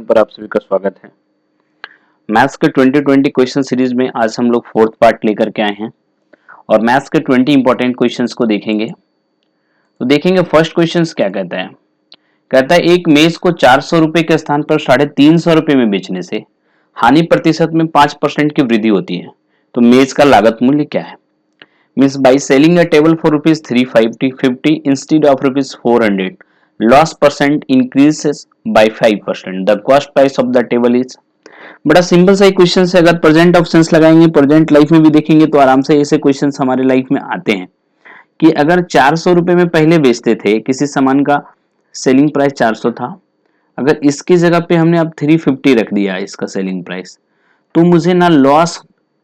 पर आप सभी का स्वागत है। मैथ्स के 2020 क्वेश्चन सीरीज में आज हम लोग फोर्थ पार्ट लेकर के आए हैं और मैथ्स के 20 इंपॉर्टेंट क्वेश्चंस को देखेंगे। तो देखेंगे फर्स्ट क्वेश्चन क्या कहता है। कहता है एक मेज को 400 रुपए के स्थान पर 350 रुपए में बेचने से हानि प्रतिशत में 5% की वृद्धि होती है, तो मेज का लागत मूल्य क्या है। Means by selling a table for ₹350 instead of ₹400, loss percent increases by 5%, the cost price of the table is. बड़ा सिंपल सा क्वेश्चन है। अगर प्रेजेंट ऑप्शंस लगाएंगे, प्रेजेंट लाइफ में भी देखेंगे तो आराम से ऐसे क्वेश्चंस हमारे लाइफ में आते हैं कि अगर 400 रुपए में पहले बेचते थे, किसी सामान का सेलिंग प्राइस 400 था, अगर इसकी जगह पे हमने अब 350 रख दिया इसका सेलिंग प्राइस, तो मुझे ना लॉस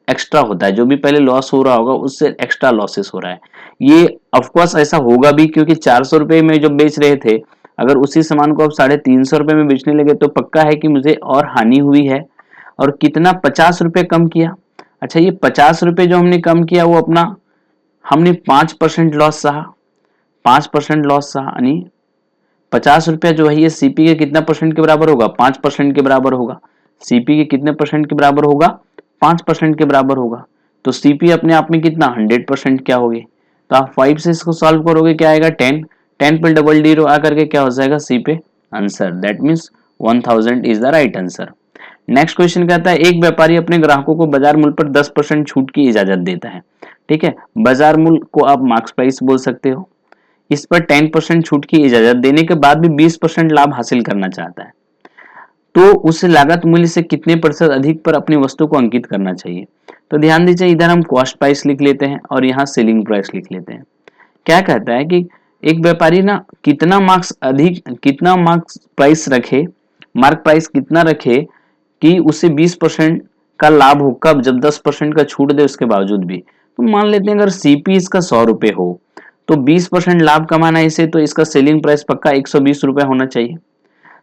एक्स्ट्रा होता है, जो भी पहले लॉस हो रहा होगा उससे एक्स्ट्रा लॉसेस हो रहा है। ये ऑफकोर्स ऐसा होगा भी, क्योंकि 400 रुपए में जब बेच रहे थे, अगर उसी सामान को अब 350 रुपए में बेचने लगे तो पक्का है कि मुझे और हानि हुई है। और कितना, 50 रुपए कम किया। अच्छा, ये 50 रुपए जो हमने कम किया वो अपना हमने 5% लॉस सहा, 5% लॉस सहा, यानी 50 रुपया जो है ये सीपी के कितना परसेंट के बराबर होगा, 5% के बराबर होगा। सीपी के कितने परसेंट के बराबर होगा, 5% के बराबर होगा। तो सीपी अपने आप में कितना, 100% क्या होगी। तो आप 5 से इसको सॉल्व करोगे, क्या आएगा 10, 10 पे डबल जीरो आकर के क्या हो जाएगा सी पे answer, that means 1000 is the right answer. Next question कहता है एक व्यापारी अपने ग्राहकों को बाजार मूल्य पर 10% छूट की इजाजत देता है। ठीक है, बाजार मूल्य को आप मार्क्स प्राइस बोल सकते हो। इस पर 10% छूट की इजाजत देने के बाद भी 20% लाभ हासिल करना चाहता है, तो उसे लागत मूल्य से कितने प्रतिशत अधिक पर अपनी वस्तु को अंकित करना चाहिए। तो ध्यान दीजिए, इधर हम कॉस्ट प्राइस लिख लेते हैं और यहाँ सेलिंग प्राइस लिख लेते हैं। क्या कहता है कि एक व्यापारी ना कितना मार्क्स प्राइस रखे, मार्क प्राइस कितना रखे कि उसे 20% का लाभ हो, कब, जब 10% का छूट दे उसके बावजूद भी। तो मान लेते हैं अगर सीपी इसका 100 रुपए हो, तो 20% लाभ कमाना है इसे, तो इसका सेलिंग प्राइस पक्का 120 रुपए होना चाहिए।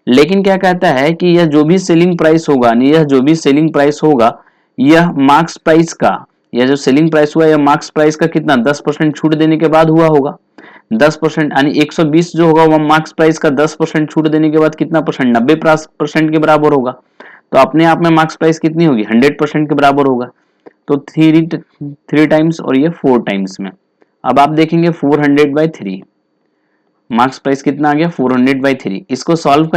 लेकिन क्या कहता है कि यह जो भी सेलिंग प्राइस होगा, यह मार्क्स प्राइस का, यह जो सेलिंग प्राइस हुआ यह मार्क्स प्राइस का कितना 10% छूट देने के बाद हुआ होगा। 10% यानी 120 जो होगा वह मार्क्स प्राइस का 10% छूट देने के बाद कितना परसेंट, 90% के बराबर होगा। तो अपने आप में मार्क्स प्राइस कितनी होगी, 100% के बराबर होगा। तो थ्री टाइम्स और ये 4 टाइम्स में। अब आप देखेंगे 400/3, मार्क्स प्राइस कितना आ गया 400/3। इसको सॉल्व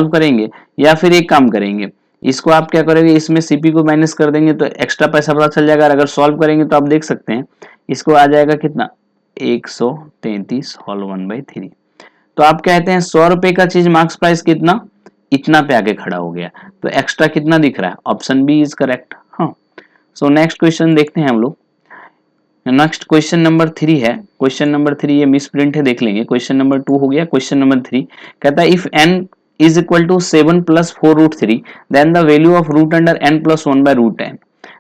करेंगे या फिर एक काम करेंगे, इसको आप क्या करेंगे, इसमें सीपी को माइनस कर देंगे तो एक्स्ट्रा पैसा पता चल जाएगा। अगर सॉल्व करेंगे तो आप देख सकते हैं इसको आ जाएगा कितना, 133 होल 1/3। तो आप कहते हैं 100 रुपए का चीज मार्क्स प्राइस कितना, इतना पे आके खड़ा हो गया, तो एक्स्ट्रा कितना दिख रहा है, ऑप्शन बी इज करेक्ट। हाँ, सो नेक्स्ट क्वेश्चन देखते हैं हम लोग। नेक्स्ट क्वेश्चन नंबर 3 है। क्वेश्चन नंबर 3 ये मिस प्रिंट है, देख लेंगे। क्वेश्चन नंबर 2 हो गया, क्वेश्चन नंबर 3 कहता है if n is equal to 7 + 4√3 then the value of root under n + 1/√n।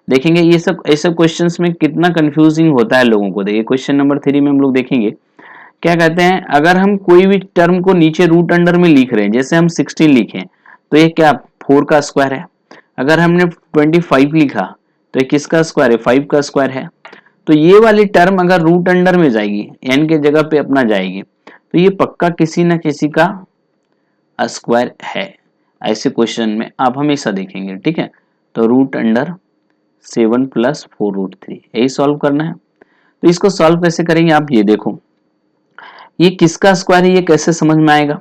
देखेंगे ये सब ऐसे क्वेश्चंस में कितना कंफ्यूजिंग होता है लोगों को। देखिए क्वेश्चन नंबर 3 में हम लोग देखेंगे क्या कहते हैं, अगर हम कोई भी टर्म को नीचे रूट अंडर में लिख रहे हैं, जैसे हम 16 लिखें तो ये क्या 4 का स्क्वायर है। अगर हमने 25 लिखा तो ये किसका स्क्वायर है, 5 का स्क्वायर है। तो ये वाली टर्म अगर रूट अंडर में जाएगी, n के जगह पे अपना जाएगी, तो ये पक्का किसी ना किसी का स्क्वायर है। ऐसे क्वेश्चन में आप हमेशा देखेंगे। ठीक है, तो रूट अंडर 7 + 4√3 यही सॉल्व करना है। तो इसको सॉल्व कैसे करेंगे, आप ये देखो ये किसका स्क्वायर है, ये कैसे समझ में आएगा।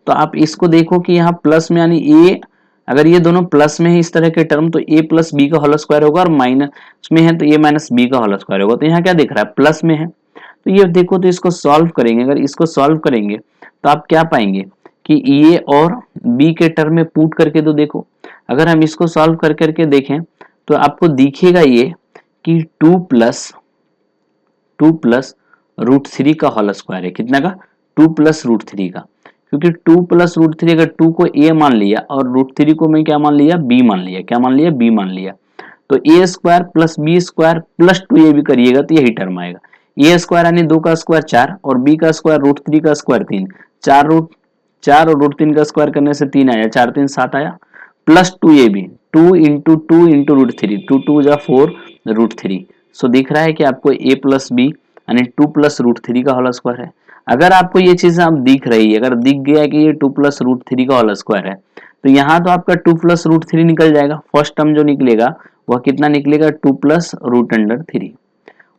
तो आप इसको देखो कि यहाँ प्लस में, यानी ए, अगर ये दोनों प्लस में है इस तरह के टर्म, तो a + b का होल स्क्वायर होगा, और माइनस में है तो a - b का होल स्क्वायर होगा। तो यहाँ क्या दिख रहा है, प्लस में है। तो ये देखो, तो इसको सॉल्व करेंगे, अगर इसको सॉल्व करेंगे तो आप क्या पाएंगे कि a और b के टर्म में पुट करके, तो देखो अगर हम इसको सॉल्व कर करके देखें तो आपको दिखेगा ये कि 2 + √3 का होल स्क्वायर है। कितना का, 2 + √3 का, क्योंकि 2 + √3 अगर 2 को a मान लिया और √3 को मैं क्या मान लिया, b मान लिया। क्या मान लिया, b मान लिया। तो a² + b² + 2ab करिएगा तो यही टर्म आएगा। a² यानी 2 का स्क्वायर 4 और b का स्क्वायर √3 का स्क्वायर 3, 4 और √3 का स्क्वायर करने से 3 आया, 4 3 7 आया, प्लस 2ab, 2 × 2 × √3, 2 2 जा 4 √3। सो दिख रहा है कि आपको a + b यानी 2 + √3 का होल स्क्वायर है। अगर आपको ये चीज अब दिख रही है, अगर दिख गया कि ये 2 प्लस रूट थ्री का होल स्क्वायर है, तो यहाँ तो आपका 2 प्लस रूट थ्री निकल जाएगा। फर्स्ट टर्म जो निकलेगा वह कितना निकलेगा, 2 प्लस रूट अंडर थ्री,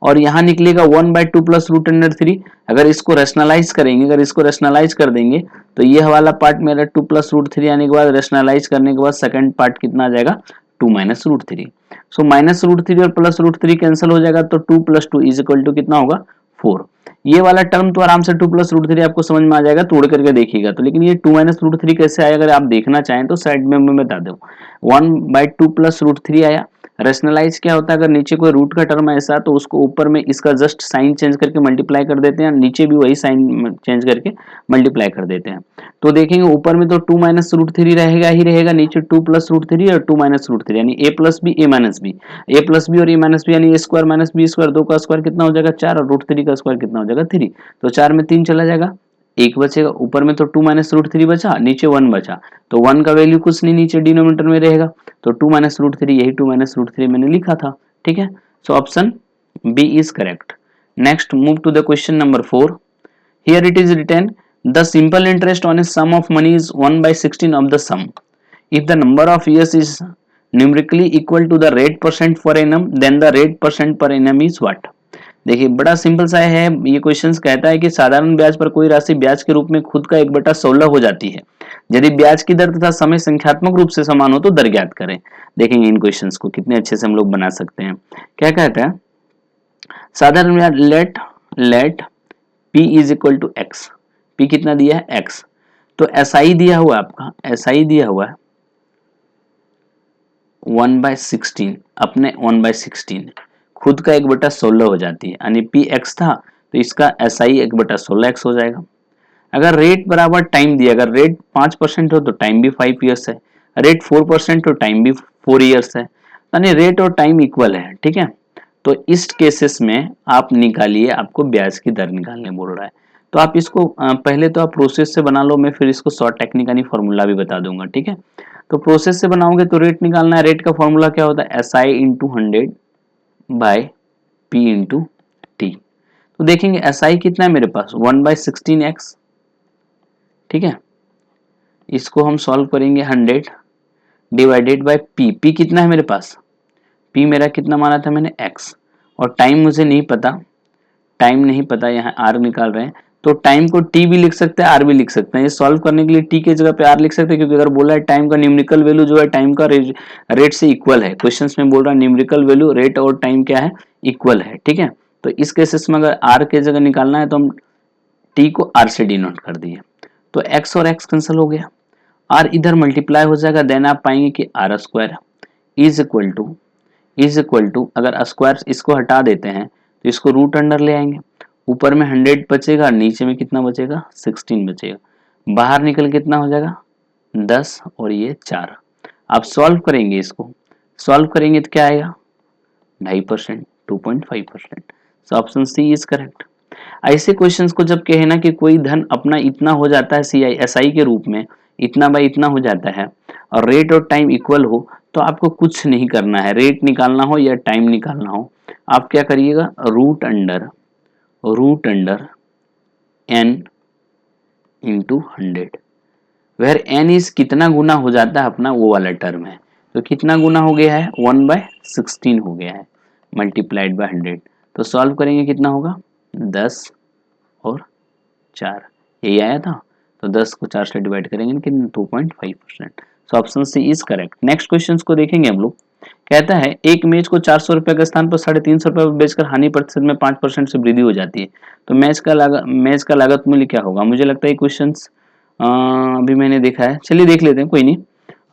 और यहाँ निकलेगा 1/2 प्लस रूट अंडर थ्री। अगर इसको रेशनलाइज करेंगे, अगर इसको रेशनलाइज कर देंगे तो ये वाला पार्ट मेरा 2 प्लस रूट थ्री आने के बाद रेशनलाइज करने के बाद सेकंड पार्ट कितना आ जाएगा, 2 माइनस root three. So minus root three और प्लस रूट थ्री कैंसिल हो जाएगा, तो 2 plus two is equal to कितना होगा, 4। ये वाला टर्म तो आराम से 2 प्लस रूट थ्री आपको समझ में आ जाएगा, तोड़ करके देखिएगा तो। लेकिन ये 2 माइनस रूट थ्री कैसे आया, अगर आप देखना चाहें तो साइड में मैं बता दूं। 1/2 प्लस रूट थ्री आया। रेशनलाइज क्या होता है, अगर नीचे कोई रूट का टर्म है ऐसा, तो उसको ऊपर में इसका जस्ट साइन चेंज करके मल्टीप्लाई कर देते हैं, नीचे भी वही साइन चेंज करके मल्टीप्लाई कर देते हैं। तो देखेंगे ऊपर में तो 2 माइनस रूट थ्री रहेगा ही रहेगा, नीचे 2 प्लस रूट थ्री और 2 माइनस रूट थ्री, यानी ए प्लस बी ए माइनस बी, ए प्लस बी और ए माइनस बी, यानी ए स्क्वायर माइनस बी स्क्वायर, दो का स्क्वायर कितना हो जाएगा 4, और रूट थ्री का स्क्वायर कितना हो जाएगा 3। तो 4 में 3 चला जाएगा, एक बचेगा। ऊपर में तो 2 माइनस रूट थ्री बचा, नीचे 1 बचा, तो 1 का वैल्यू कुछ नहीं नीचे डिनोमिनेटर में रहेगा, तो 2 माइनस रूट थ्री, यही 2 माइनस रूट थ्री मैंने लिखा था। ठीक है, so option B is correct. Next move to the question number 4। Here it is written the simple interest on a sum of money is 1/16 of the sum. If the number of years is numerically equal to the rate percent per annum, then the rate percent per annum is what? देखिए बड़ा simple सा है ये questions. कहता है कि साधारण ब्याज पर कोई राशि ब्याज के रूप में खुद का 1/16 हो जाती है यदि ब्याज की दर तथा समय संख्यात्मक रूप से समान हो तो दर ज्ञात करें। देखेंगे इन क्वेश्चंस को कितने अच्छे से हम लोग बना सकते हैं। क्या कहता है, साधारण ब्याज let P is equal to X. P कितना दिया है, एक्स। तो एसआई दिया हुआ है आपका, एसआई दिया हुआ है 1/16, अपने 1/16 खुद का 1/16 हो जाती है, यानी पी एक्स था तो इसका एस आई 1/16 एक्स हो जाएगा। अगर रेट बराबर टाइम दिया, अगर रेट 5% हो तो टाइम भी 5 ईयर्स है, रेट 4% हो टाइम भी 4 ईयर्स है, यानी रेट और टाइम इक्वल है। ठीक है, तो इस केसेस में आप निकालिए, आपको ब्याज की दर निकालने बोल रहा है। तो आप इसको पहले तो आप प्रोसेस से बना लो, मैं फिर इसको शॉर्ट टेक्निक यानी फॉर्मूला भी बता दूंगा। ठीक है, तो प्रोसेस से बनाओगे तो रेट निकालना है। रेट का फॉर्मूला क्या होता है, S I into 100 by P into T. तो देखेंगे एस आई कितना है मेरे पास 1/16 एक्स। ठीक है, इसको हम सॉल्व करेंगे 100 डिवाइडेड बाय पी। पी कितना है मेरे पास, पी मेरा कितना माना था मैंने एक्स, और टाइम मुझे नहीं पता, टाइम नहीं पता, यहाँ आर निकाल रहे हैं तो टाइम को टी भी लिख सकते हैं आर भी लिख सकते हैं। ये सॉल्व करने के लिए टी के जगह पे आर लिख सकते हैं, क्योंकि अगर बोला है टाइम का न्यूमेरिकल वैल्यू जो है टाइम का रेट से इक्वल है, क्वेश्चंस में बोल रहा है न्यूमेरिकल वैल्यू रेट और टाइम क्या है, इक्वल है। ठीक है, तो इस केसेस में अगर आर के जगह निकालना है तो हम टी को आर से डिनोट कर दिए, तो एक्स और एक्स कैंसिल हो गया, आर इधर मल्टीप्लाई हो जाएगा, देन आप पाएंगे कि R square is equal to अगर स्क्वायर इसको हटा देते हैं तो इसको रूट अंडर ले आएंगे, ऊपर में 100 बचेगा, नीचे में कितना बचेगा 16 बचेगा, बाहर निकल कितना हो जाएगा 10 और ये 4। आप सॉल्व करेंगे, इसको सॉल्व करेंगे तो क्या आएगा 2.5%, 2.5%। So option C is correct. ऐसे क्वेश्चंस को जब कहे ना कि कोई धन अपना इतना हो जाता है सी आई एस आई के रूप में, इतना बाई इतना हो जाता है और रेट और टाइम इक्वल हो, तो आपको कुछ नहीं करना है, रेट निकालना हो या टाइम निकालना हो, आप क्या करिएगा root under n into 100, where n is कितना गुना हो जाता है अपना वो वाला टर्म है, तो कितना गुना हो गया है 1/16 हो गया है मल्टीप्लाइड बाय 100। तो सॉल्व करेंगे कितना होगा 10 और 4, यही आया था, तो 10 को 4 से डिवाइड करेंगे कितना 2.5%। So option C is correct. Next question को देखेंगे हम लोग। कहता है एक मेज को 400 रुपए के स्थान पर 350 रुपए बेचकर हानि प्रतिशत में 5% से वृद्धि हो जाती है, तो मेज का लागत मूल्य क्या होगा। मुझे लगता है क्वेश्चन अभी मैंने देखा है, चलिए देख लेते हैं, कोई नहीं,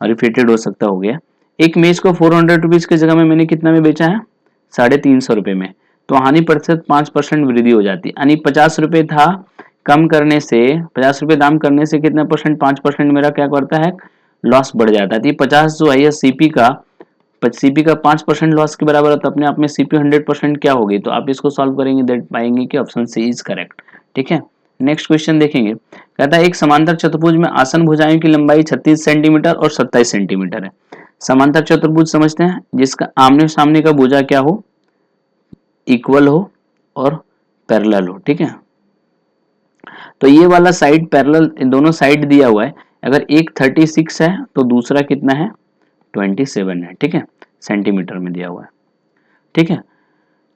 रिपीटेड हो सकता हो गया। एक मेज को 400 रुपीज की जगह में मैंने कितना में बेचा है 350 रुपए में, तो हानि प्रतिशत 5% वृद्धि हो जाती है, यानी 50 रुपए था कम करने से, 50 रुपए दाम करने से कितना परसेंट 5% मेरा क्या करता है लॉस बढ़ जाता है। तो 50 जो है सीपी का 5% लॉस के बराबर है, तो अपने आप में सीपी 100% क्या होगी, तो आप इसको सॉल्व करेंगे देख पाएंगे कि ऑप्शन सी इज करेक्ट। ठीक है, नेक्स्ट क्वेश्चन देखेंगे। कहता है एक समांतर चतुर्भुज में आसन भुजाओं की लंबाई 36 सेंटीमीटर और 27 सेंटीमीटर है। समांतर चतुर्भुज समझते हैं जिसका आमने सामने का भुजा क्या हो, इक्वल हो और पैरेलल हो। ठीक है, तो ये वाला साइड पैरेलल, दोनों साइड दिया हुआ है, अगर एक 36 है तो दूसरा कितना है 27 है, ठीक है, सेंटीमीटर में दिया हुआ है, ठीक है।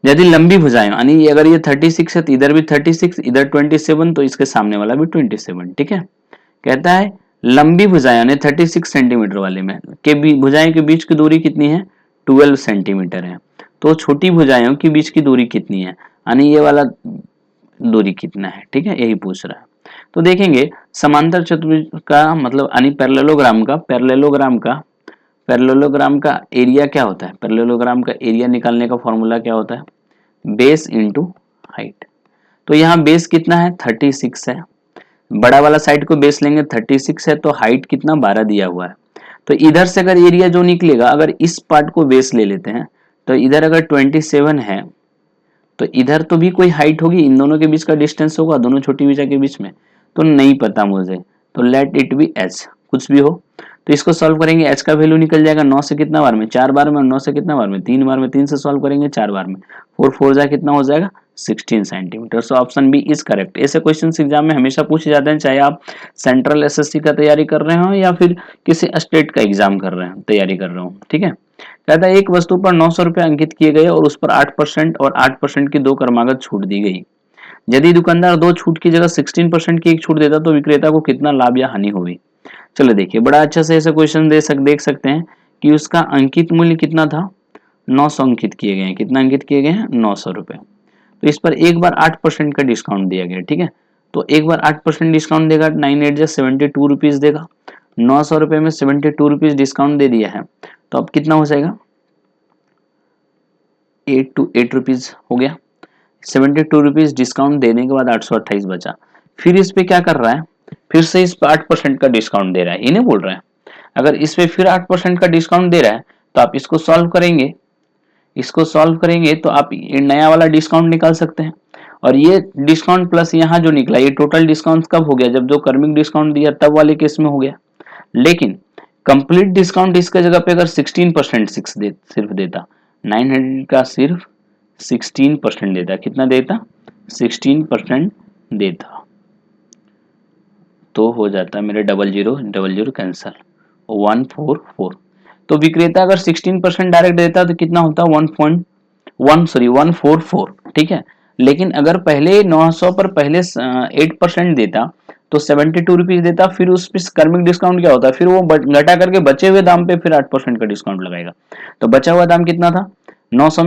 यदि लंबी भुजाएं यानी अगर ये 36 है तो इधर भी 36, इधर 27, तो इसके सामने वाला भी 27, ठीक है। कहता है लंबी भुजाएं यानी 36 सेंटीमीटर वाले में के भुजाएं के बीच की दूरी कितनी है 12 सेंटीमीटर है, तो छोटी भुजाओं के बीच की दूरी कितनी है यानी ये वाला दूरी कितना है, ठीक है, यही पूछ रहा है। तो देखेंगे समांतर चतुर्भुज का मतलब यानी पैरेललोग्राम का एरिया क्या होता है, पैरेललोग्राम का एरिया निकालने का फॉर्मूला क्या होता है, बेस इंटू हाइट। तो यहाँ बेस कितना है 36 है, बड़ा वाला साइड को बेस लेंगे 36 है, तो हाइट कितना 12 दिया हुआ है। तो इधर से अगर एरिया जो निकलेगा, अगर इस पार्ट को बेस ले लेते हैं तो इधर अगर 27 है तो इधर तो भी कोई हाइट होगी, इन दोनों के बीच का डिस्टेंस होगा, दोनों छोटी भुजा के बीच में, तो नहीं पता मुझे, तो लेट इट बी h, कुछ भी हो। तो इसको सॉल्व करेंगे, h का वैल्यू निकल जाएगा 9 से कितना बार में 4 बार में, 9 से कितना बार में 3 बार में, 3 से सॉल्व करेंगे 4 बार में, 4 4 जा कितना हो जाएगा 16 centimetre. So option B is correct. ऐसे क्वेश्चन एग्जाम में हमेशा पूछे जाते हैं, चाहे आप सेंट्रल एसएससी का तैयारी कर रहे हो या फिर किसी स्टेट का एग्जाम कर रहे हो, तैयारी कर रहे हो, ठीक है। कहता है एक वस्तु पर 900 रुपए अंकित किए गए और उस पर 8% और 8% की 2 क्रमागत छूट दी गई। यदि दुकानदार 2 छूट की जगह 16% की एक छूट देता तो विक्रेता को कितना लाभ या हानि होगी। चलो देखिए, बड़ा अच्छा से ऐसे क्वेश्चन देख सकते हैं कि उसका अंकित मूल्य कितना था 900 अंकित किए गए हैं, कितना अंकित किए गए हैं 900 रुपए। तो इस पर एक बार 8% का डिस्काउंट दिया गया, ठीक है। तो एक बार 8% डिस्काउंट देगा 9 8 72 रुपीज देगा, 900 रुपए में 72 रुपीज डिस्काउंट दे दिया है, तो अब कितना हो जाएगा 8 to 8 रुपीज हो गया। 72 रुपीज डिस्काउंट देने के बाद 828 बचा। फिर इस पे क्या कर रहा है, फिर से इस पे 8% का डिस्काउंट दे रहा है, इन्हें बोल रहा है। अगर इस पे फिर 8% का डिस्काउंट दे रहा है तो आप इसको सॉल्व करेंगे, तो आप ये नया वाला डिस्काउंट निकाल सकते हैं। और ये डिस्काउंट प्लस यहाँ जो निकला, ये टोटल डिस्काउंट कब हो गया, जब जो कर्मिक डिस्काउंट दिया तब वाले केस में हो गया। लेकिन कंप्लीट डिस्काउंट इसके जगह पे अगर 16% सिर्फ देता, 900 का सिर्फ 16% देता, कितना देता 16% देता, तो हो जाता मेरे 0000 कैंसल 144। तो विक्रेता अगर 16% डायरेक्ट देता तो कितना होता 144, ठीक है। लेकिन अगर पहले 900 पर पहले 8% देता तो 72 रुपीज देता, फिर उस पर कर्मिक डिस्काउंट क्या होता है, फिर वो घटा करके बचे हुए दाम पे फिर 8% का डिस्काउंट लगाएगा। तो बचा हुआ दाम कितना था 900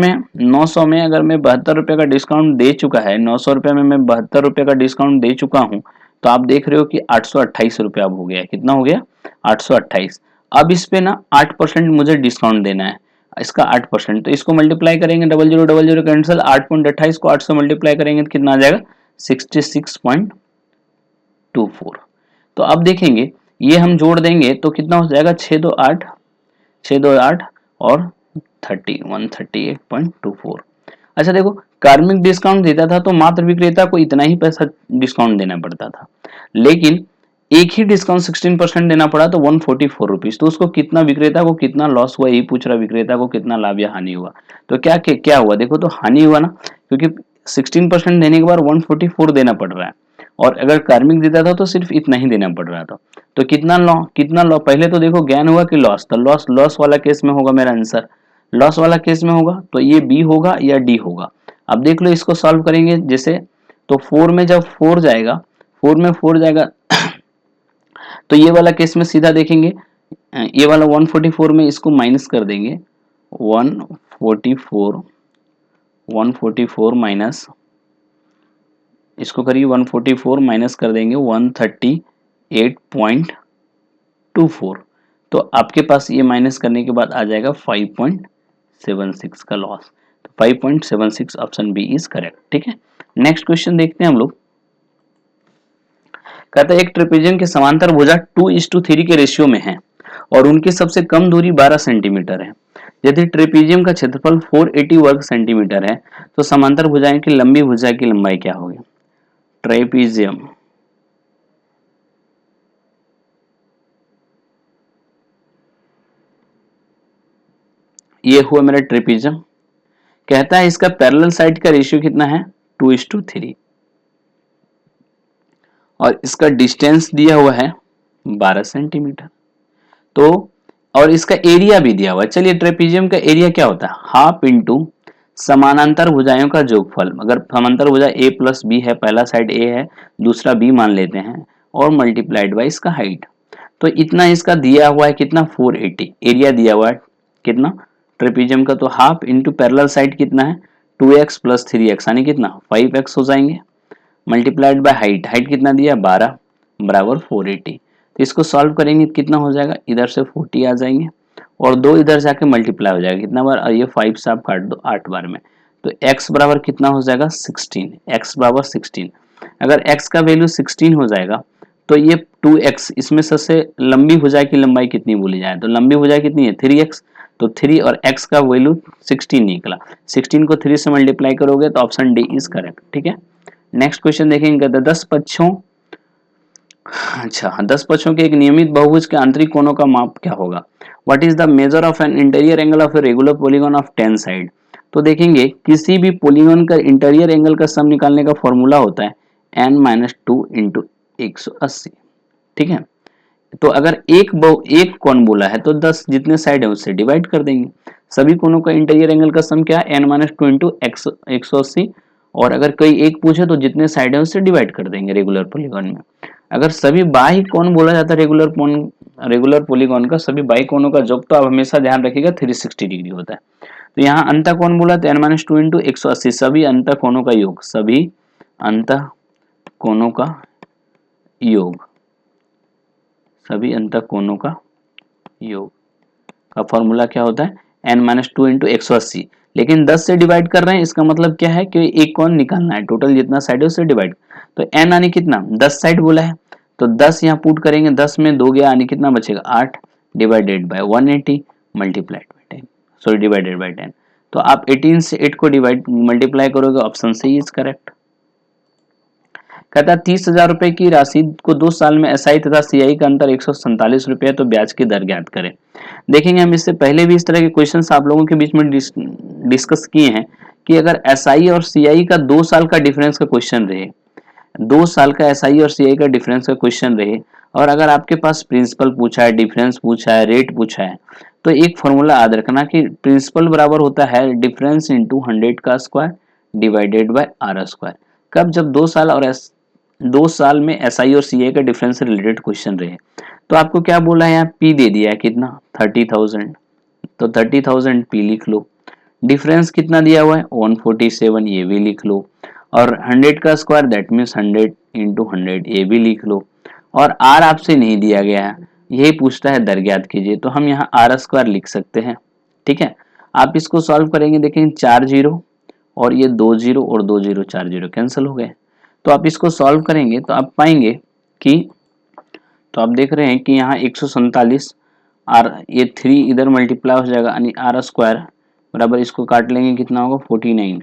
में अगर मैं 72 रुपए का डिस्काउंट दे चुका है, 900 रुपए में मैं 72 रुपए का डिस्काउंट दे चुका हूं, तो आप देख रहे हो कि 828 रुपया अब हो गया, कितना हो गया 828। अब इस पे ना 8% मुझे डिस्काउंट देना है, इसका 8%, तो इसको मल्टीप्लाई करेंगे 0000 कैंसिल, 8.28 को 8 से मल्टीप्लाई करेंगे तो कितना आ जाएगा 66.24। तो अब देखेंगे ये हम जोड़ देंगे तो कितना हो जाएगा 628 और 138.24। अच्छा देखो, कार्मिक डिस्काउंट देता था तो मात्र विक्रेता को इतना ही पैसा डिस्काउंट देना पड़ता था, लेकिन एक ही डिस्काउंट 16% देना पड़ा तो 144 रुपीज। तो उसको कितना, विक्रेता को कितना लॉस हुआ यही पूछ रहा, विक्रेता को कितना लाभ या हानि हुआ। तो क्या हुआ देखो, तो हानि हुआ ना, क्योंकि 16% देने के बाद 144 देना पड़ रहा है, और अगर कार्मिक देता था तो सिर्फ इतना ही देना पड़ रहा था। तो कितना लॉ पहले तो देखो ज्ञान हुआ कि लॉस, तो लॉस वाला केस में होगा मेरा आंसर, लॉस वाला केस में होगा तो ये बी होगा या डी होगा। अब देख लो इसको सॉल्व करेंगे जैसे, तो 4 में जब 4 जाएगा तो ये वाला केस में सीधा देखेंगे, ये वाला 144 में इसको माइनस कर देंगे, 144 माइनस, इसको करिए 144 माइनस कर देंगे 138.24, तो आपके पास ये माइनस करने के बाद आ जाएगा 5.76 का लॉस। तो 5.76 ऑप्शन बी इज करेक्ट, ठीक है। नेक्स्ट क्वेश्चन देखते हैं हम लोग। कहता है एक ट्रेपेजियम के समांतर भुजा 2:3 के रेशियो में है और उनकी सबसे कम दूरी 12 सेंटीमीटर है। यदि ट्रेपेजियम का क्षेत्रफल 480 वर्ग सेंटीमीटर है तो समांतर भुजाएं की लंबी भुजा की लंबाई क्या होगी। ट्रेपेजियम, ये हुआ मेरा ट्रेपेजियम। कहता है इसका पैरेलल साइड का रेशियो कितना है 2:3, और इसका डिस्टेंस दिया हुआ है 12 सेंटीमीटर। तो और इसका एरिया भी दिया हुआ है। चलिए ट्रेपीजियम का एरिया क्या होता है, हाफ इंटू समानांतर भुजाओं का जोगफल। अगर समांतर भुजा a प्लस बी है, पहला साइड a है, दूसरा b मान लेते हैं, और मल्टीप्लाइड बाई इसका हाइट। तो इतना इसका दिया हुआ है कितना, 480। एरिया दिया हुआ है कितना ट्रेपीजियम का, तो हाफ इंटू पैरेलल साइड कितना है 2x प्लस 3x यानी कितना 5x हो जाएंगे, मल्टीप्लाइड बाय हाइट। हाइट कितना दिया 12 बराबर 480। तो इसको सॉल्व करेंगे कितना हो जाएगा, इधर से 40 आ जाएंगे और दो इधर जाके मल्टीप्लाई हो जाएगा कितना बार, और ये 5 से आप काट दो 8 बार में। तो x बराबर कितना हो जाएगा 16, x बराबर 16। अगर x का वैल्यू 16 हो जाएगा तो ये 2x, इसमें सबसे लंबी भुजा की लंबाई कितनी बोली जाए, तो लंबी भुजा कितनी है 3x। तो 3 और x का वैल्यू 16 निकला, 16 को 3 से मल्टीप्लाई करोगे तो ऑप्शन डी इज करेक्ट। ठीक है, नेक्स्ट क्वेश्चन देखेंगे, 10 पक्षों, अच्छा 10 पक्षों के एक नियमित बहुभुज के आंतरिक कोणों का माप क्या होगा। What is the measure of an interior angle of a regular polygon of 10 side. तो देखेंगे किसी भी पॉलीगॉन का इंटीरियर एंगल का सम निकालने का फॉर्मूला होता है n-2 इंटू 180। ठीक है, तो अगर एक कोण बोला है तो 10 जितने साइड है उससे डिवाइड कर देंगे। सभी कोणों का इंटीरियर एंगल का सम क्या है n-2 इंटू 180। और अगर कोई एक पूछे तो जितने साइड है उससे डिवाइड कर देंगे रेगुलर पॉलीगॉन में। अगर सभी बाही कोण बोला जाता है रेगुलर पॉलीगॉन का सभी बाही कोणों का योग, तो आप हमेशा ध्यान रखिएगा 360 डिग्री होता है। तो यहाँ अंत कोण बोला तो n-2 इंटू 180, सभी अंत कोणों का योग, सभी अंत कोणों का योग, सभी अंत कोणों का योग का फॉर्मूला क्या होता है n-2 इंटू 180। लेकिन 10 से डिवाइड कर रहे हैं, इसका मतलब क्या है कि एक कोण निकालना है, टोटल जितना साइड है उससे डिवाइड। तो n यानी कितना 10 साइड बोला है, तो 10 यहाँ पुट करेंगे, 10 में 2 गया यानी कितना बचेगा 8 divided by 180 multiplied by 10, sorry divided by 10। तो आप 18 से 8 को डिवाइड मल्टीप्लाई करोगे, ऑप्शन सी इज करेक्ट। कहता है 30,000 रुपए की राशि को 2 साल में एसआई तथा सीआई का अंतर 147 रुपए, तो ब्याज की दर ज्ञात करें। देखेंगे हम इससे पहले भी इस तरह के क्वेश्चंस आप लोगों के बीच में डिस्कस किए हैं कि अगर एसआई और सीआई का 2 साल का डिफरेंस का क्वेश्चन रहे, 2 साल का एसआई और सीआई का डिफरेंस का क्वेश्चन रहे, और अगर आपके पास प्रिंसिपल पूछा है, डिफरेंस पूछा है, रेट पूछा है, तो एक फॉर्मूला याद रखना कि प्रिंसिपल बराबर होता है डिफरेंस इंटू 100 का square divided by R square. कब, जब 2 साल में एसआई और सीआई का डिफरेंस से रिलेटेड क्वेश्चन रहे। तो आपको क्या बोला है, यहाँ पी दे दिया है कितना 30,000, तो 30,000 पी लिख लो। डिफरेंस कितना दिया हुआ है 147, ये भी लिख लो। और 100 का स्क्वायर दैट मीन्स 100 इंटू 100, ये भी लिख लो। और आर आपसे नहीं दिया गया है, यही पूछता है दर ज्ञात कीजिए, तो हम यहाँ आर स्क्वायर लिख सकते हैं। ठीक है, आप इसको सॉल्व करेंगे, देखेंगे 4 जीरो और ये 2 जीरो और 2 जीरो 4 जीरो कैंसिल हो गए। तो आप इसको सॉल्व करेंगे तो आप पाएंगे कि, तो आप देख रहे हैं कि यहाँ 147 आर, ये 3 इधर मल्टीप्लाई हो जाएगा यानी आर स्क्वायर बराबर, इसको काट लेंगे कितना होगा 49,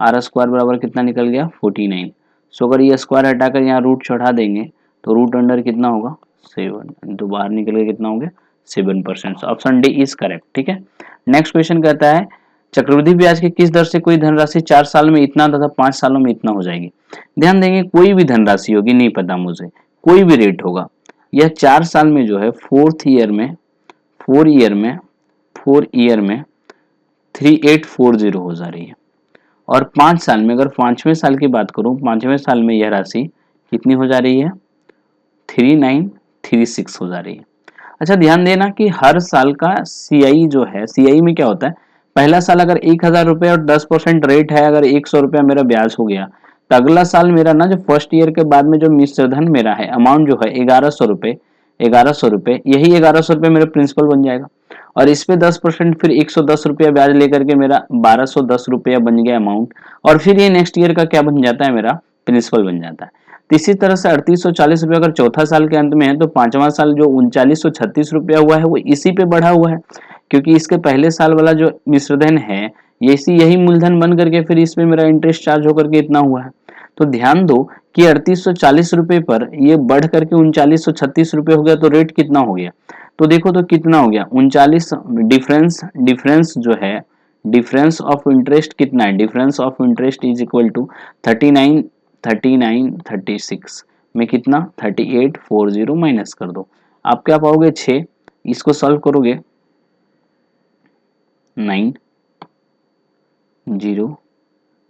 आर स्क्वायर बराबर कितना निकल गया 49। सो अगर ये स्क्वायर हटाकर यहाँ रूट चढ़ा देंगे तो रूट अंडर कितना होगा 7, तो बाहर निकल के कितना हो गया 7%। Option D is correct. ठीक है, नेक्स्ट क्वेश्चन कहता है चक्रवृद्धि ब्याज की किस दर से कोई धनराशि 4 साल में इतना तथा 5 सालों में इतना हो जाएगी। ध्यान देंगे कोई भी धनराशि होगी, नहीं पता मुझे, कोई भी रेट होगा, यह 4 साल में जो है 4 ईयर में 3840 हो जा रही है। और 5 साल में, अगर 5वें साल की बात करूं, 5वें साल में यह राशि कितनी हो जा रही है 3936 हो जा रही है। अच्छा ध्यान देना कि हर साल का सीआई जो है, सीआई में क्या होता है, पहला साल अगर 1,000 रुपए और 10% रेट है, अगर 100 रुपया मेरा ब्याज हो गया, तो अगला साल मेरा ना जो फर्स्ट ईयर के बाद में जो मिश्र धन मेरा है, अमाउंट जो है 1100 रुपए, 1100 रुपए, यही 1100 रुपए मेरा प्रिंसिपल बन जाएगा। और इस पे 10% फिर 110 रुपया ब्याज लेकर के मेरा 1210 रुपया बन गया अमाउंट, और फिर ये नेक्स्ट ईयर का क्या बन जाता है, मेरा प्रिंसिपल बन जाता है। तो इसी तरह से 3840 रुपया अगर चौथा साल के अंत में है, तो 5वां साल जो 3936 रुपया हुआ है वो इसी पे बढ़ा हुआ है, क्योंकि इसके पहले साल वाला जो मिश्रधन है यही मूलधन बन करके फिर इसमें मेरा इंटरेस्ट चार्ज होकर के इतना हुआ है। तो ध्यान दो कि 3840 रुपए पर ये बढ़ करके 3936 रुपए हो गया, तो रेट कितना हो गया, तो देखो तो कितना हो गया 39, डिफरेंस जो है, डिफरेंस ऑफ इंटरेस्ट कितना है, difference of interest is equal to 36, में कितना 3840 माइनस कर दो, आप क्या पाओगे 6, इसको सॉल्व करोगे 9 0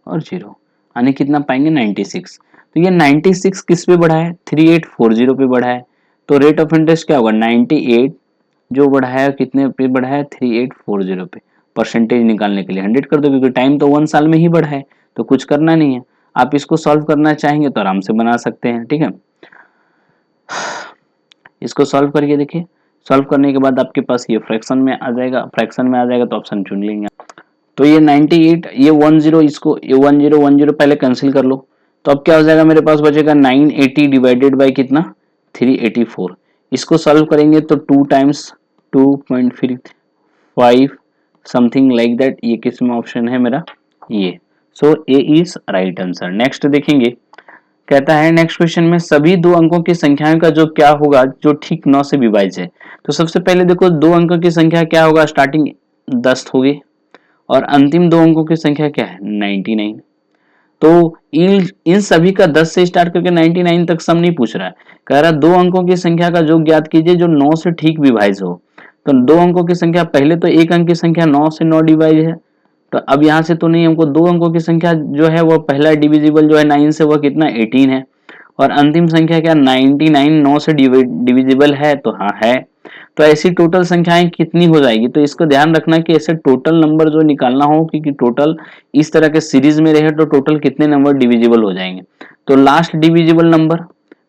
और 0 यानी कितना पाएंगे 96। तो ये 96 किस पे बढ़ा है 3840 पे बढ़ा है, तो रेट ऑफ इंटरेस्ट क्या होगा 98 जो बढ़ा है कितने पे बढ़ा है 3840 पे। परसेंटेज निकालने के लिए 100 कर दो क्योंकि टाइम तो 1 साल में ही बढ़ा है, तो कुछ करना नहीं है। आप इसको सॉल्व करना चाहेंगे तो आराम से बना सकते हैं, ठीक है। इसको सॉल्व करके देखिए, सॉल्व करने के बाद आपके पास ये फ्रैक्शन में आ जाएगा, फ्रैक्शन में आ जाएगा तो ऑप्शन चुन लेंगे। तो ये 98 ये 10 इसको ये 10 पहले कैंसिल कर लो, तो अब क्या हो जाएगा मेरे पास बचेगा 980 डिवाइडेड बाय कितना 384। इसको सॉल्व करेंगे तो 2 टाइम्स 2.5 समथिंग लाइक दैट, ये किस में ऑप्शन है मेरा ये, सो ए इज राइट आंसर। नेक्स्ट देखेंगे, कहता है नेक्स्ट क्वेश्चन में सभी दो अंकों की संख्याओं का जो क्या होगा जो ठीक 9 से विभाज्य है। तो सबसे पहले देखो दो अंकों की संख्या क्या होगा, स्टार्टिंग 10 होगी और अंतिम दो अंकों की संख्या क्या है 99। तो इन सभी का 10 से स्टार्ट करके 99 तक सम नहीं पूछ रहा है, कह रहा है दो अंकों की संख्या का योग ज्ञात कीजिए जो 9 से ठीक विभाज्य हो। तो दो अंकों की संख्या, पहले तो एक अंक की संख्या 9 से 9 डिवाइड है, तो अब यहाँ से तो नहीं, हमको दो अंकों की संख्या जो है वह पहला डिविजिबल जो है 9 से वह कितना 18 है, और अंतिम संख्या क्या 99 9 से डिविजिबल है, तो हाँ है। तो ऐसी टोटल संख्याएं कितनी हो जाएगी, तो इसको ध्यान रखना कि ऐसे टोटल नंबर जो निकालना हो क्योंकि टोटल इस तरह के सीरीज में रहे तो टोटल कितने नंबर डिविजिबल हो जाएंगे। तो last divisible number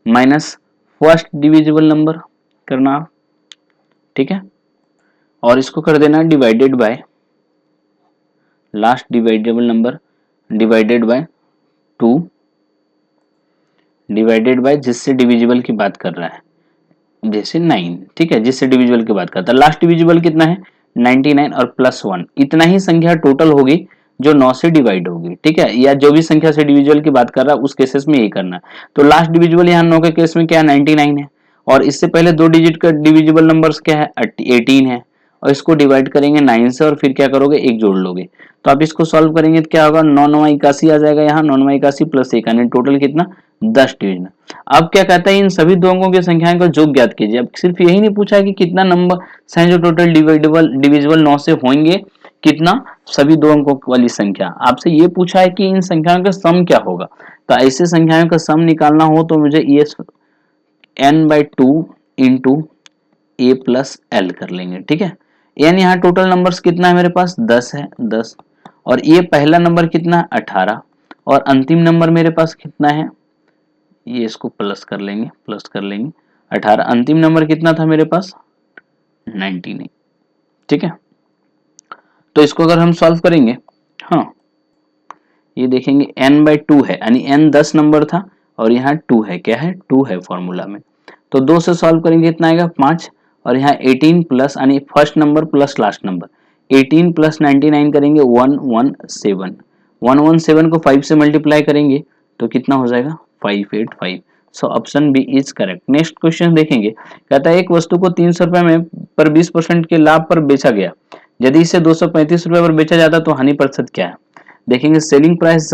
minus first divisible number करना, ठीक है, और इसको कर देना divided by last dividable number divided by 2 divided by जिससे डिविजिबल की बात कर रहा है, जैसे 9, ठीक है, जिससे डिविजिबल की बात करता है। लास्ट डिविजिबल कितना है 99 और प्लस 1, इतना ही संख्या टोटल होगी जो 9 से डिवाइड होगी, ठीक है, या जो भी संख्या से डिविजिबल की बात कर रहा है उस केसेस में यही करना है। तो लास्ट डिविजिबल यहाँ 9 के केस में क्या 99 है, और इससे पहले दो डिजिट का डिविजिबल नंबर्स क्या है 18 है, और इसको डिवाइड करेंगे 9 से और फिर क्या करोगे एक जोड़ लोगे। तो आप इसको सॉल्व करेंगे तो क्या होगा 9 9 81 आ जाएगा, यहाँ 9 9 81 प्लस 1 यानी टोटल कितना 10 डिवीजन। अब क्या कहता है इन सभी दो अंकों की संख्याओं का योग ज्ञात कीजिए। अब सिर्फ यही नहीं पूछा है कि कितना नंबर हैं जो टोटल डिविजिबल 9 से होंगे, कितना सभी दो अंकों वाली संख्या, आपसे ये पूछा है कि इन संख्याओं का सम क्या होगा। तो ऐसे संख्याओं का सम निकालना हो तो मुझे ये n/2 इंटू ए प्लस एल कर लेंगे, ठीक है। n यहाँ टोटल नंबर्स कितना है मेरे पास 10 है 10, और ये पहला नंबर कितना 18, और अंतिम नंबर मेरे पास कितना है, ये इसको प्लस कर लेंगे 18, अंतिम नंबर कितना था मेरे पास 99, ठीक है। तो इसको अगर हम सॉल्व करेंगे, हाँ ये देखेंगे n/2 है यानी n 10 नंबर था और यहाँ 2 है, क्या है 2 है फॉर्मूला में, तो 2 से सॉल्व करेंगे कितना आएगा 5, और यहाँ 18 प्लस यानी first number plus last number 18 plus 99 करेंगे 117, 117 को 5 से मल्टीप्लाई करेंगे तो कितना हो जाएगा 585। So option B is correct. Next question देखेंगे, कहता है एक वस्तु को 300 रुपए में पर 20% के लाभ पर बेचा गया, यदि इसे 235 रुपए पर बेचा जाता तो हानि प्रतिशत क्या है। देखेंगे सेलिंग प्राइस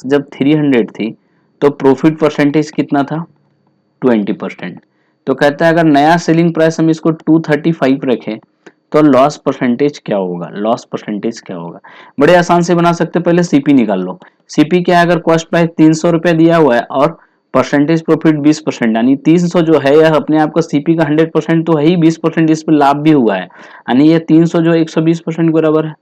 जब 300 थी तो प्रॉफिट परसेंटेज कितना था 20%। तो कहता है अगर नया सेलिंग प्राइस हम इसको 235 रखें तो लॉस परसेंटेज क्या होगा, बड़े आसान से बना सकते, पहले सीपी निकाल लो। सीपी क्या है, अगर कॉस्ट प्राइस 300 रुपए दिया हुआ है और परसेंटेज प्रॉफिट 20%, यानी 300 जो है यह अपने आप का सीपी का 100% तो है ही, 20% इस पर लाभ भी हुआ है, यानी ये 300 जो 120% के बराबर है,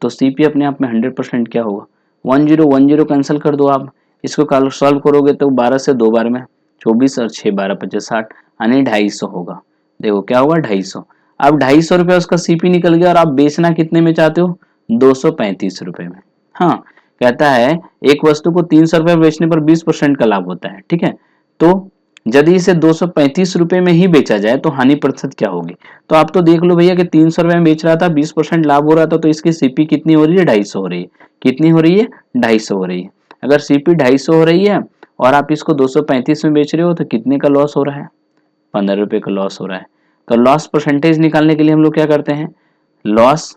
तो सीपी अपने आप में 100% क्या होगा 1010 कैंसिल कर दो आप, इसको सॉल्व करोगे तो 12 से 2 बार में 24 और 6 12 25 60 यानी 250 होगा। देखो क्या होगा 250। अब 250 रुपये उसका सीपी निकल गया और आप बेचना कितने में चाहते हो 235 रुपए में। हाँ कहता है एक वस्तु को 300 रुपए बेचने पर 20% का लाभ होता है, ठीक है, तो यदि इसे 235 रुपए में ही बेचा जाए तो हानि प्रतिशत क्या होगी। तो आप तो देख लो भैया कि 300 रुपए में बेच रहा था 20% लाभ हो रहा था, तो इसकी सीपी कितनी हो रही है 250 हो रही है, कितनी हो रही है 250 हो रही है। अगर सीपी 250 हो रही है और आप इसको 235 में बेच रहे हो तो कितने का लॉस हो रहा है 15 रुपए का लॉस हो रहा है। तो लॉस परसेंटेज निकालने के लिए हम लोग क्या करते हैं, लॉस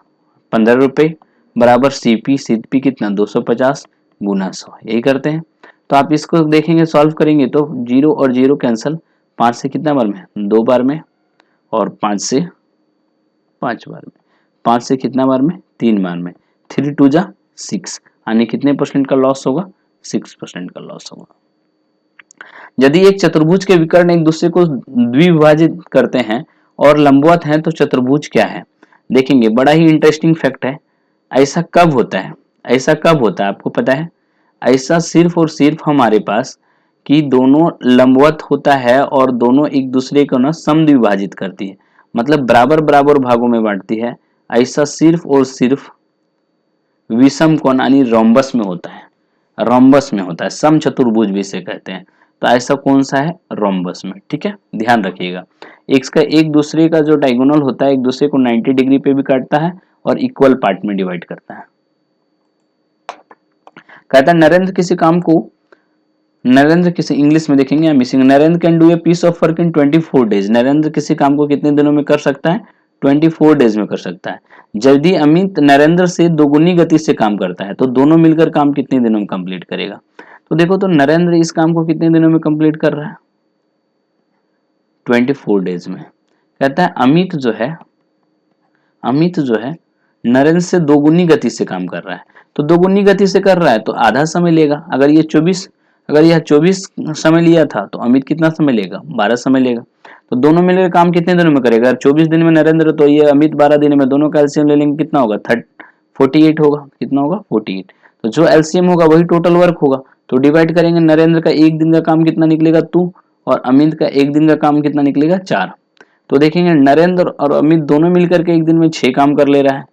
15 रुपए बराबर सीपी कितना 250 गुना 100, यही करते हैं। तो आप इसको देखेंगे, सॉल्व करेंगे तो 0 और 0 कैंसिल, 5 से कितना बार में, 2 बार में, और 5 से 5 बार में, 5 से कितना बार में, 3 बार में, 3 2 जा 6, यानी कितने परसेंट का लॉस होगा, 6% का लॉस होगा। यदि एक चतुर्भुज के विकर्ण एक दूसरे को द्विभाजित करते हैं और लंबवत हैं तो चतुर्भुज क्या है। देखेंगे, बड़ा ही इंटरेस्टिंग फैक्ट है। ऐसा कब होता है, ऐसा कब होता है आपको पता है। ऐसा सिर्फ और सिर्फ हमारे पास कि दोनों लंबवत होता है और दोनों एक दूसरे को ना समद्विभाजित करती है, मतलब बराबर बराबर भागों में बांटती है। ऐसा सिर्फ और सिर्फ विषम कोण यानी रोम्बस में होता है, रोम्बस में होता है, समचतुर्भुज भी इसे कहते हैं। तो ऐसा कौन सा है, रोम्बस में। ठीक है, ध्यान रखिएगा। इसका एक दूसरे का जो डायगोनल होता है एक दूसरे को 90 डिग्री पे भी काटता है और इक्वल पार्ट में डिवाइड करता है। कहता है नरेंद्र किसी काम को, नरेंद्र किसी, इंग्लिश में देखेंगे missing, Narendra can do a piece of work in 24 days. Narendra किसी काम को कितने दिनों में कर सकता है, 24 डेज में कर सकता है। यदि अमित नरेंद्र से दोगुनी गति से काम करता है तो दोनों मिलकर काम कितने दिनों में कंप्लीट करेगा। तो देखो, तो नरेंद्र इस काम को कितने दिनों में कंप्लीट कर रहा है, 24 डेज में। कहता है अमित जो है, अमित जो है नरेंद्र से दोगुनी गति से काम कर रहा है। तो दोगुनी गति से कर रहा है तो आधा समय लेगा। अगर ये 24 समय लिया था तो अमित कितना समय लेगा, 12 समय लेगा। तो दोनों मिलकर काम कितने दिनों में करेगा, 24 दिन में नरेंद्र तो ये अमित 12 दिन में, दोनों का एलसीएम ले लेंगे, कितना होगा, 48 होगा। कितना होगा, 48। तो जो एलसीएम होगा वही टोटल वर्क होगा। तो डिवाइड करेंगे, नरेंद्र का एक दिन का काम कितना निकलेगा 2, और अमित का एक दिन का काम कितना निकलेगा 4। तो देखेंगे नरेंद्र और अमित दोनों मिलकर के एक दिन में 6 काम कर ले रहा है,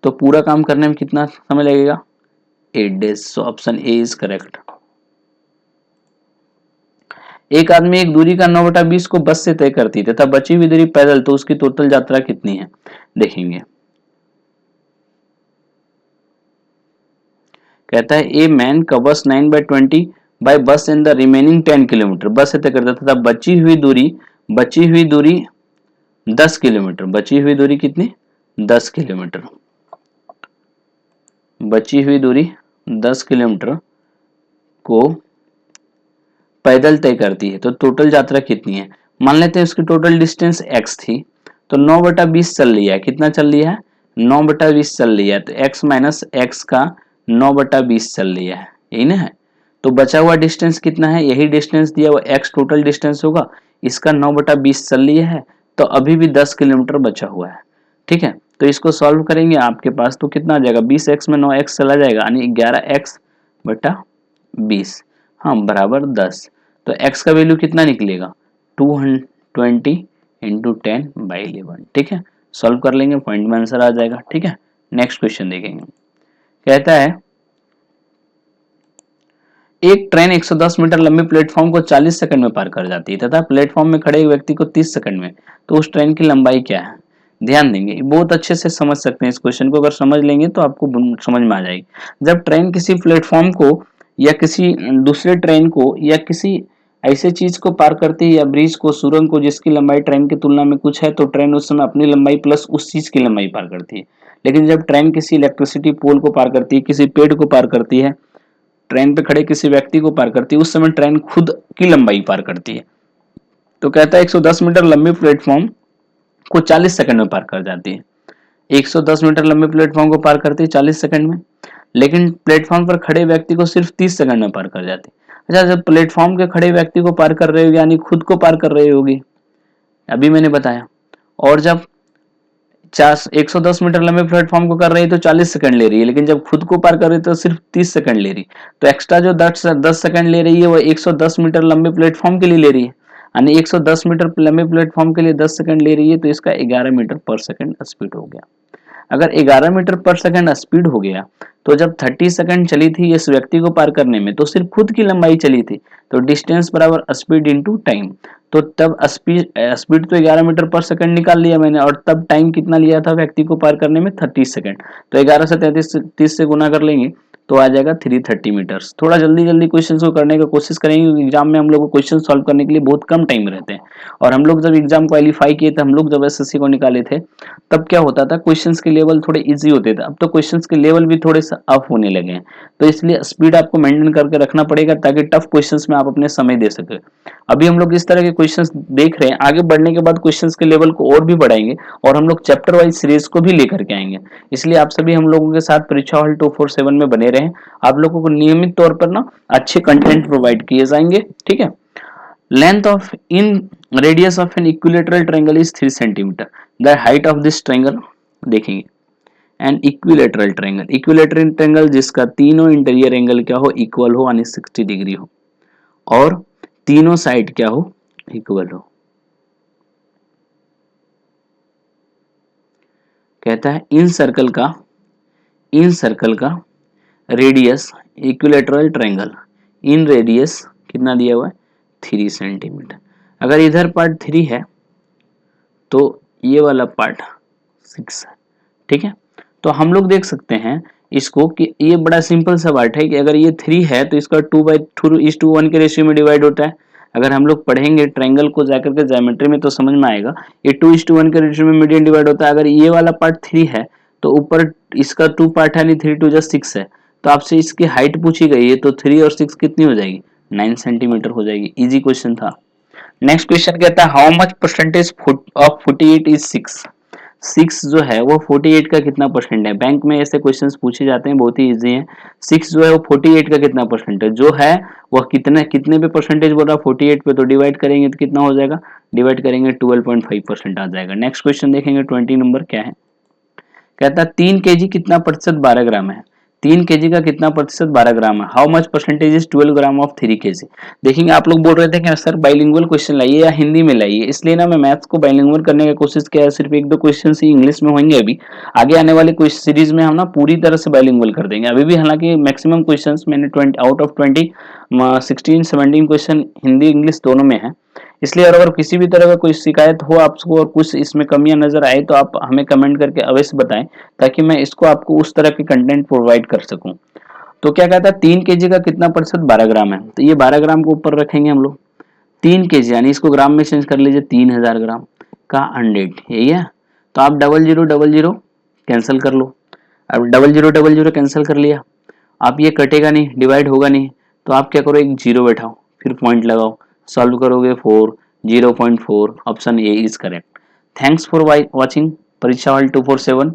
तो पूरा काम करने में कितना समय लगेगा, 8 days. So option A is correct. एक आदमी एक दूरी का 9/20 को बस से तय करती है तथा बची हुई दूरी पैदल, तो उसकी टोटल यात्रा कितनी है। देखेंगे, कहता है ए मैन कवर्स 9/20 बाय बस इन द रिमेनिंग 10 किलोमीटर। बस से तय करता तथा बची हुई दूरी 10 किलोमीटर। बची हुई दूरी कितनी, 10 किलोमीटर। बची हुई दूरी 10 किलोमीटर को पैदल तय करती है तो टोटल यात्रा कितनी है। मान लेते हैं उसकी टोटल डिस्टेंस x थी, तो 9/20 चल लिया है। कितना चल लिया है, 9/20 चल लिया है। तो x माइनस एक्स का 9/20 चल लिया है, यही ना है। तो बचा हुआ डिस्टेंस कितना है, यही डिस्टेंस दिया हुआ x टोटल डिस्टेंस होगा, इसका 9/20 चल लिया है, तो अभी भी 10 किलोमीटर बचा हुआ है। ठीक है, तो इसको सॉल्व करेंगे आपके पास तो कितना आ जाएगा, 20x में 9x चला जाएगा, यानी 11x/20, हाँ बराबर 10। तो x का वैल्यू कितना निकलेगा, 220 इंटू 10/11। ठीक है, सॉल्व कर लेंगे, पॉइंट में आंसर आ जाएगा। ठीक है, नेक्स्ट क्वेश्चन देखेंगे। कहता है एक ट्रेन 110 मीटर लंबी प्लेटफॉर्म को 40 सेकंड में पार कर जाती है तथा प्लेटफॉर्म में खड़े एक व्यक्ति को 30 सेकंड में, तो उस ट्रेन की लंबाई क्या है। ध्यान देंगे, बहुत अच्छे से समझ सकते हैं इस क्वेश्चन को, अगर समझ लेंगे तो आपको समझ में आ जाएगी। जब ट्रेन किसी प्लेटफॉर्म को या किसी दूसरे ट्रेन को या किसी ऐसे चीज को पार करती है या ब्रिज को, सुरंग को, जिसकी लंबाई ट्रेन की तुलना में कुछ है, तो ट्रेन उस समय अपनी लंबाई प्लस उस चीज की लंबाई पार करती है। लेकिन जब ट्रेन किसी इलेक्ट्रिसिटी पोल को पार करती है, किसी पेड़ को पार करती है, ट्रेन पे खड़े किसी व्यक्ति को पार करती है, उस समय ट्रेन खुद की लंबाई पार करती है। तो कहता है 110 मीटर लंबी प्लेटफॉर्म को 40 सेकंड में पार कर जाती है। 110 मीटर लंबे प्लेटफॉर्म को पार करती है 40 सेकंड में, लेकिन प्लेटफॉर्म पर खड़े व्यक्ति को सिर्फ 30 सेकंड में पार कर जाती है। अच्छा, जब प्लेटफॉर्म के खड़े व्यक्ति को पार कर रहे होगी यानी खुद को पार कर रही होगी, अभी मैंने बताया। और जब 110 मीटर लंबे प्लेटफॉर्म को कर रही है तो 40 सेकंड ले रही है, लेकिन जब खुद को पार कर रही है तो सिर्फ 30 सेकंड ले रही। तो एक्स्ट्रा जो 10 सेकंड ले रही है वो 110 मीटर लंबे प्लेटफॉर्म के लिए ले रही है, यानी 110 मीटर लंबे प्लेटफॉर्म के लिए 10 सेकंड ले रही है, तो इसका 11 मीटर पर सेकंड स्पीड हो गया। अगर 11 मीटर पर सेकंड स्पीड हो गया तो जब 30 सेकंड चली थी इस व्यक्ति को पार करने में, तो सिर्फ खुद की लंबाई चली थी, तो डिस्टेंस बराबर स्पीड इंटू टाइम। तो तब स्पीड तो 11 मीटर पर सेकंड निकाल लिया मैंने, और तब टाइम कितना लिया था व्यक्ति को पार करने में, 30 सेकंड। तो 11 से 30 से गुना कर लेंगे तो आ जाएगा 330 मीटर्स। थोड़ा जल्दी जल्दी क्वेश्चंस को करने का कोशिश करेंगे, एग्जाम में हम लोग को क्वेश्चन सॉल्व करने के लिए बहुत कम टाइम रहते हैं। और हम लोग जब एग्जाम क्वालिफाई किए थे, हम लोग जब एसएससी को निकाले थे, तब क्या होता था, क्वेश्चंस के लेवल थोड़े इजी होते थे। अब तो क्वेश्चंस के लेवल भी थोड़े से अप होने लगे हैं, तो इसलिए स्पीड आपको मेंटेन करके रखना पड़ेगा ताकि टफ क्वेश्चंस में आप अपने समय दे सके। अभी हम लोग इस तरह के क्वेश्चंस देख रहे हैं, आगे बढ़ने के बाद क्वेश्चंस के लेवल को और भी बढ़ाएंगे और हम लोग चैप्टर वाइज सीरीज को भी लेकर के आएंगे। इसलिए आप सभी हम लोगों के साथ परीक्षा हॉल 247 में बने रहें। आप लोगों को नियमित तौर पर ना अच्छे कंटेंट प्रोवाइड किए जाएंगे, ठीक है। Length of in radius of an equilateral triangle is 3 centimetre. The height of this triangle देखेंगे, an equilateral triangle, equilateral triangle जिसका तीनों इंटीरियर एंगल क्या हो, इक्वल हो, यानी 60 डिग्री हो, और तीनों साइड क्या हो, इक्वल हो। कहता है इन सर्कल का रेडियस, इक्विलेटरल ट्रायंगल, इन रेडियस कितना दिया हुआ है, 3 सेंटीमीटर। अगर इधर पार्ट 3 है तो ये वाला पार्ट 6 है, ठीक है। तो हम लोग देख सकते हैं इसको कि ये बड़ा सिंपल सा बात है कि अगर ये 3 है तो इसका 2/2:1 के रेशियो में डिवाइड होता है। अगर हम लोग पढ़ेंगे ट्रायंगल को जाकर के ज्योमेट्री में तो समझ में आएगा, ये 2:1 के रेशियो में मीडियन डिवाइड होता है। अगर ये वाला पार्ट 3 है तो ऊपर इसका 2 पार्ट है, यानी 3 2 6 है। तो आपसे इसकी हाइट पूछी गई है, तो 3 और 6 कितनी हो जाएगी, 9 सेंटीमीटर हो जाएगी। इजी क्वेश्चन था। नेक्स्ट क्वेश्चन कहता है how much percentage of 48 is 6। 6 जो है वो 48 का कितना परसेंट है। बैंक में ऐसे क्वेश्चंस पूछे जाते हैं, बहुत ही इजी है। 6 जो है वो 48 का कितना परसेंट है, जो है वह कितने पे परसेंटेज बोल रहा है, 48 पे, तो डिवाइड करेंगे तो कितना हो जाएगा, डिवाइड करेंगे 12.5% आ जाएगा। नेक्स्ट क्वेश्चन देखेंगे 20 नंबर क्या है। कहता है 3 kg कितना प्रतिशत 12 ग्राम है। 3 kg का कितना प्रतिशत 12 ग्राम है। How much percentage is 12 gram of 3 kg। देखेंगे आप लोग बोल रहे थे कि सर बाइलिंगुअल क्वेश्चन लाइए या हिंदी में लाइए, इसलिए ना मैं मैथ्स को बाइलिंगुअल करने की कोशिश किया है। सिर्फ 1-2 क्वेश्चन ही इंग्लिश में होंगे। अभी आगे आने वाले क्वेश्चन सीरीज में हम ना पूरी तरह से बाइलिंगुअल कर देंगे। अभी भी हालांकि मैक्सिमम क्वेश्चन मैंने 20 out of 20 16-17 question Hindi English दोनों में है। इसलिए अगर किसी भी तरह का कोई शिकायत हो आपको और कुछ इसमें कमियां नजर आए तो आप हमें कमेंट करके अवश्य बताएं, ताकि मैं इसको आपको उस तरह के कंटेंट प्रोवाइड कर सकूं। तो क्या कहता है 3 kg का कितना प्रतिशत 12 ग्राम है। तो ये 12 ग्राम को ऊपर रखेंगे हम लोग, 3 kg यानी इसको ग्राम में चेंज कर लीजिए, 3000 ग्राम का 100, यही है। तो आप 0000 कैंसिल कर लो। अब 0000 कैंसिल कर लिया, आप ये कटेगा नहीं, डिवाइड होगा नहीं, तो आप क्या करो, एक जीरो बैठाओ, फिर पॉइंट लगाओ, सॉल्व करोगे 4 0.4, option A is correct. Thanks for watching परीक्षा हॉल 247।